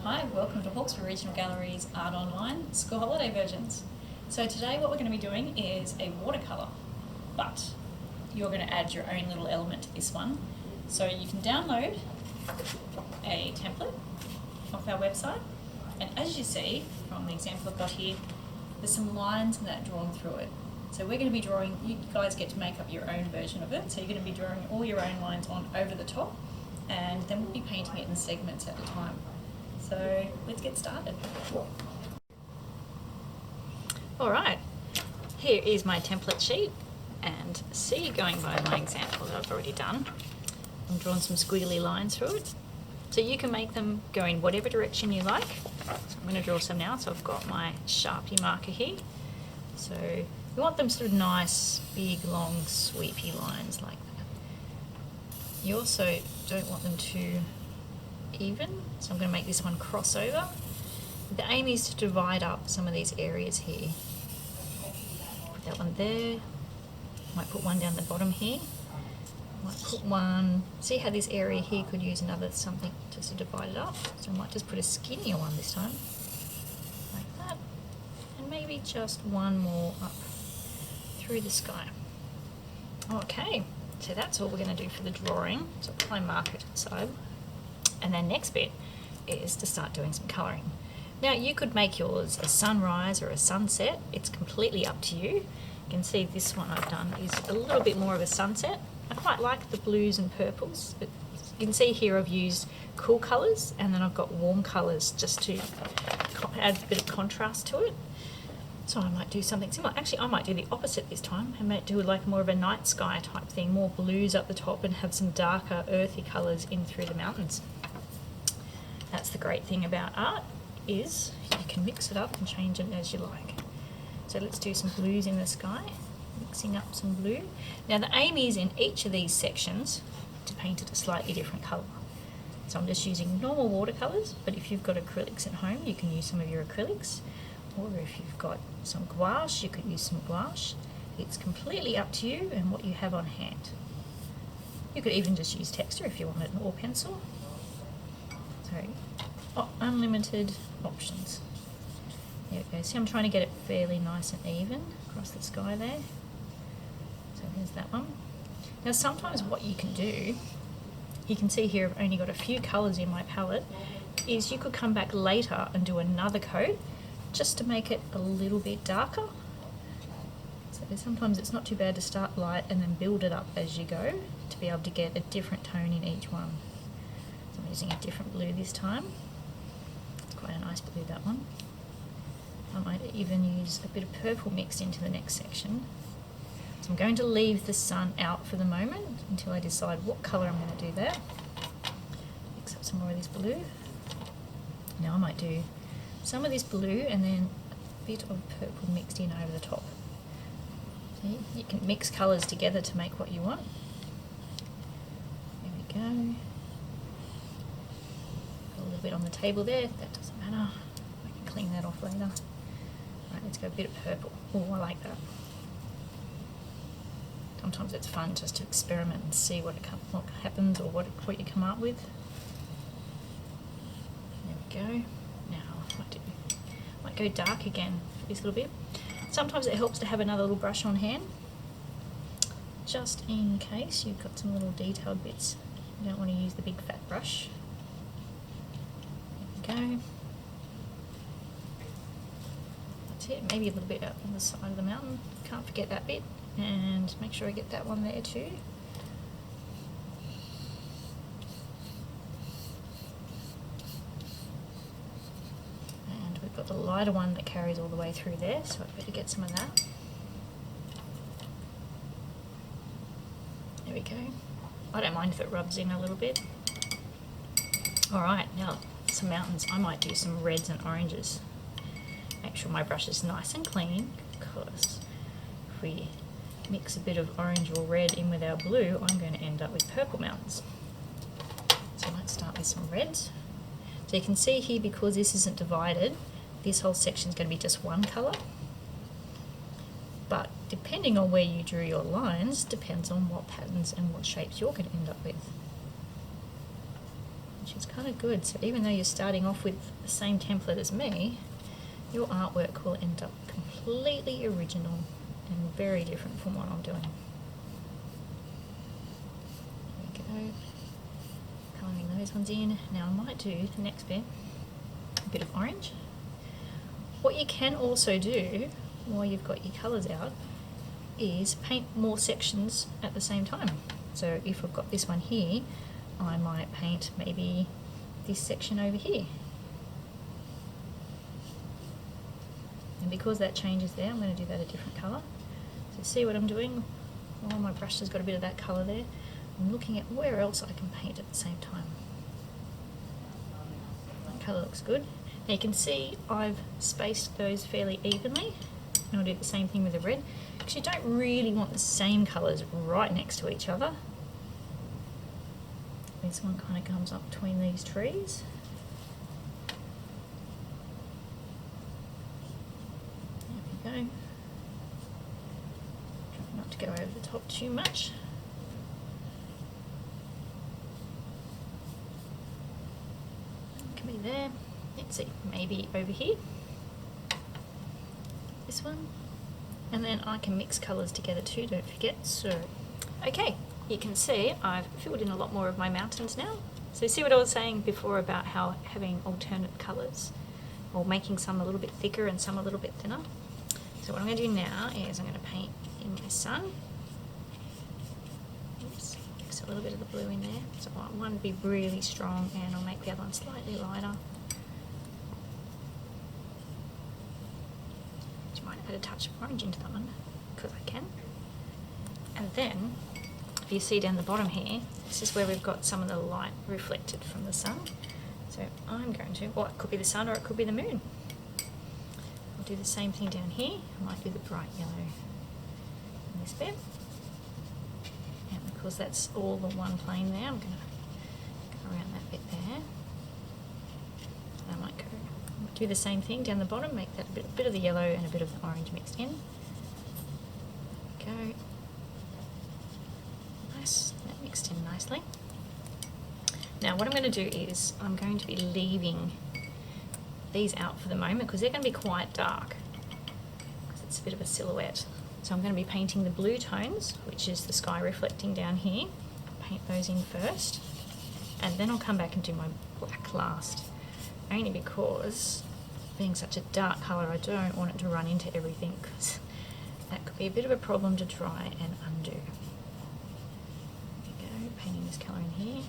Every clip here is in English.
Hi, welcome to Hawkesbury Regional Gallery's Art Online School Holiday Versions. So today what we're going to be doing is a watercolour, but you're going to add your own little element to this one. So you can download a template off our website, and as you see from the example I've got here, there's some lines and that drawn through it. So we're going to be drawing, you guys get to make up your own version of it, so you're going to be drawing all your own lines on over the top, and then we'll be painting it in segments at a time. So let's get started. Alright, here is my template sheet, and see, going by my example that I've already done, I'm drawing some squiggly lines through it. So you can make them go in whatever direction you like. So I'm going to draw some now, so I've got my Sharpie marker here. So we want them sort of nice, big, long, sweepy lines like that. You also don't want them too even, so I'm going to make this one crossover. The aim is to divide up some of these areas here. Put that one there, might put one down the bottom here, might put one, see how this area here could use another something just to divide it up, so I might just put a skinnier one this time, like that, and maybe just one more up through the sky. Okay, so that's all we're going to do for the drawing, so apply marker to the side. And then next bit is to start doing some colouring. Now you could make yours a sunrise or a sunset, it's completely up to you. You can see this one I've done is a little bit more of a sunset. I quite like the blues and purples, but you can see here I've used cool colours and then I've got warm colours just to add a bit of contrast to it. So I might do something similar. Actually, I might do the opposite this time. I might do like more of a night sky type thing, more blues up the top and have some darker earthy colours in through the mountains. That's the great thing about art, is you can mix it up and change it as you like. So let's do some blues in the sky, mixing up some blue. Now the aim is in each of these sections to paint it a slightly different colour. So I'm just using normal watercolours, but if you've got acrylics at home, you can use some of your acrylics. Or if you've got some gouache, you could use some gouache. It's completely up to you and what you have on hand. You could even just use texture if you wanted, or pencil. So, unlimited options. There we go. See, I'm trying to get it fairly nice and even across the sky there. So there's that one. Now sometimes what you can do, you can see here I've only got a few colours in my palette, is you could come back later and do another coat just to make it a little bit darker. So sometimes it's not too bad to start light and then build it up as you go to be able to get a different tone in each one. I'm using a different blue this time. It's quite a nice blue, that one. I might even use a bit of purple mixed into the next section. So I'm going to leave the sun out for the moment until I decide what colour I'm going to do there. Mix up some more of this blue. Now I might do some of this blue and then a bit of purple mixed in over the top. See, you can mix colours together to make what you want. There we go. A little bit on the table there, that doesn't matter. I can clean that off later. Right, let's go a bit of purple. Oh, I like that. Sometimes it's fun just to experiment and see what happens or what you come up with. There we go. Now I might go dark again for this little bit. Sometimes it helps to have another little brush on hand, just in case you've got some little detailed bits. You don't want to use the big fat brush. Go. That's it, maybe a little bit up on the side of the mountain. Can't forget that bit, and make sure I get that one there too. And we've got the lighter one that carries all the way through there, so I better get some of that. There we go. I don't mind if it rubs in a little bit. Alright, now some mountains. I might do some reds and oranges. Make sure my brush is nice and clean, because if we mix a bit of orange or red in with our blue, I'm going to end up with purple mountains. So let's start with some reds. So you can see here, because this isn't divided, this whole section is going to be just one colour. But depending on where you drew your lines, depends on what patterns and what shapes you're going to end up with. which is kind of good. So even though you're starting off with the same template as me, your artwork will end up completely original and very different from what I'm doing. There we go. Colouring those ones in. Now I might do the next bit, a bit of orange. What you can also do while you've got your colours out is paint more sections at the same time. So if I've got this one here, I might paint maybe this section over here. And because that changes there, I'm going to do that a different colour. So see what I'm doing? Oh, my brush has got a bit of that colour there. I'm looking at where else I can paint at the same time. That colour looks good. Now you can see I've spaced those fairly evenly. And I'll do the same thing with the red, because you don't really want the same colours right next to each other. This one kind of comes up between these trees. There we go. Try not to go over the top too much. Can be there. Let's see, maybe over here. This one. And then I can mix colours together too, don't forget. So, okay, you can see I've filled in a lot more of my mountains now. So see what I was saying before about how having alternate colours, or making some a little bit thicker and some a little bit thinner. So what I'm going to do now is I'm going to paint in my sun. Oops, mix a little bit of the blue in there. So I want one to be really strong, and I'll make the other one slightly lighter. Add a touch of orange into that one, because I can. And then, if you see down the bottom here, this is where we've got some of the light reflected from the sun. So I'm going to, well, it could be the sun or it could be the moon. I'll do the same thing down here. I might do the bright yellow in this bit. And because that's all the one plane there, I'm going to go around that bit there. And I might go do the same thing down the bottom, make that a bit of the yellow and a bit of the orange mixed in. There we go. Nice, that mixed in nicely. Now what I'm going to do is I'm going to be leaving these out for the moment because they're going to be quite dark, because it's a bit of a silhouette. So I'm going to be painting the blue tones, which is the sky reflecting down here. Paint those in first, and then I'll come back and do my black last. Only because, being such a dark colour, I don't want it to run into everything, because that could be a bit of a problem to try and undo. There we go, painting this colour in here.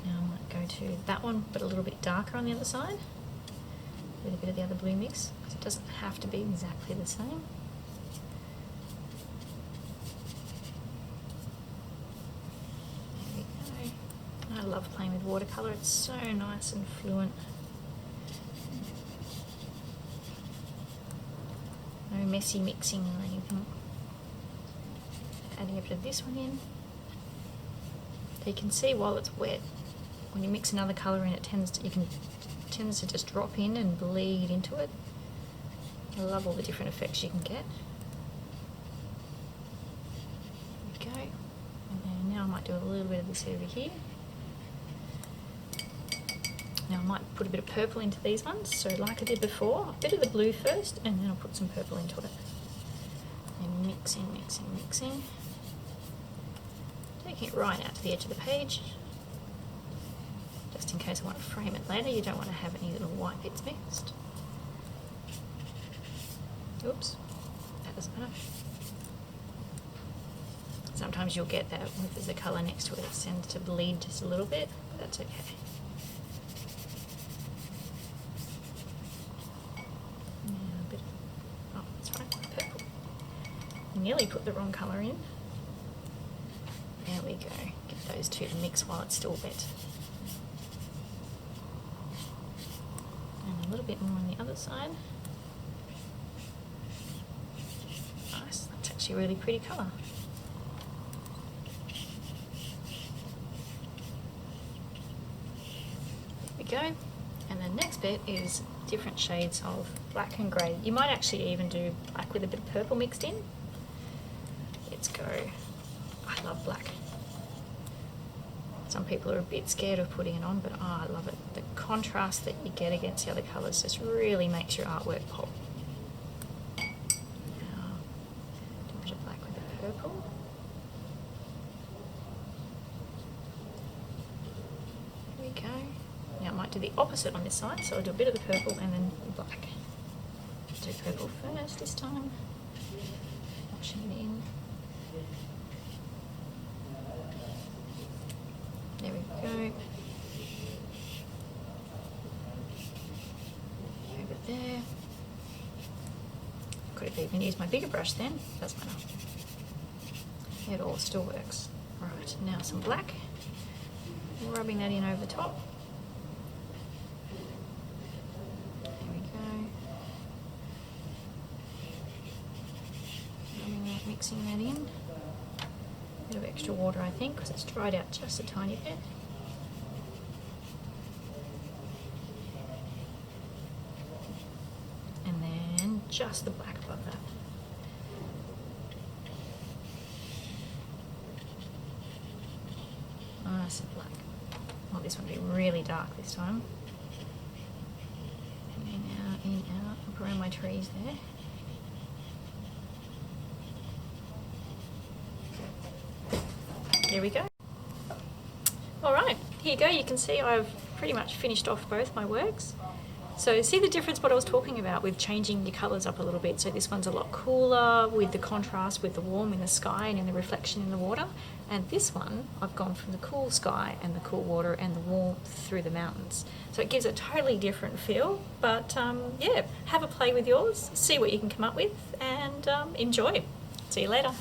Now I might go to that one, but a little bit darker on the other side, with a bit of the other blue mix, because it doesn't have to be exactly the same. I love playing with watercolour, it's so nice and fluent. No messy mixing or anything. Adding a bit of this one in. So you can see while it's wet, when you mix another colour in, it tends to just drop in and bleed into it. I love all the different effects you can get. There we go. And then now I might do a little bit of this over here. Now I might put a bit of purple into these ones, so like I did before, a bit of the blue first, and then I'll put some purple into it. And mixing, mixing, mixing. Taking it right out to the edge of the page, just in case I want to frame it later. You don't want to have any little white bits mixed. Oops, that doesn't matter. Sometimes you'll get that if there's a colour next to it, it tends to bleed just a little bit, but that's okay. Nearly put the wrong colour in. There we go. Get those two to mix while it's still wet. And a little bit more on the other side. Nice. That's actually a really pretty colour. There we go. And the next bit is different shades of black and grey. You might actually even do black with a bit of purple mixed in. Let's go. I love black. Some people are a bit scared of putting it on, but I love it. The contrast that you get against the other colours just really makes your artwork pop. Now, do a bit of black with the purple. There we go. Now I might do the opposite on this side, so I'll do a bit of the purple and then black. Do purple first this time. Washing it in. There we go. Over there. Could have even used my bigger brush then. Doesn't matter. It all still works. Right, now some black. Rubbing that in over the top. There we go. Rubbing that, mixing that in. Bit of extra water, I think, because it's dried out just a tiny bit. And then just the black above that. Some black. Oh, this one will be really dark this time. In, out, up around my trees there. There we go. Alright, here you go. You can see I've pretty much finished off both my works. So see the difference what I was talking about with changing your colours up a little bit. So this one's a lot cooler with the contrast with the warm in the sky and in the reflection in the water. And this one, I've gone from the cool sky and the cool water and the warmth through the mountains. So it gives a totally different feel. But yeah, have a play with yours, see what you can come up with and enjoy. See you later.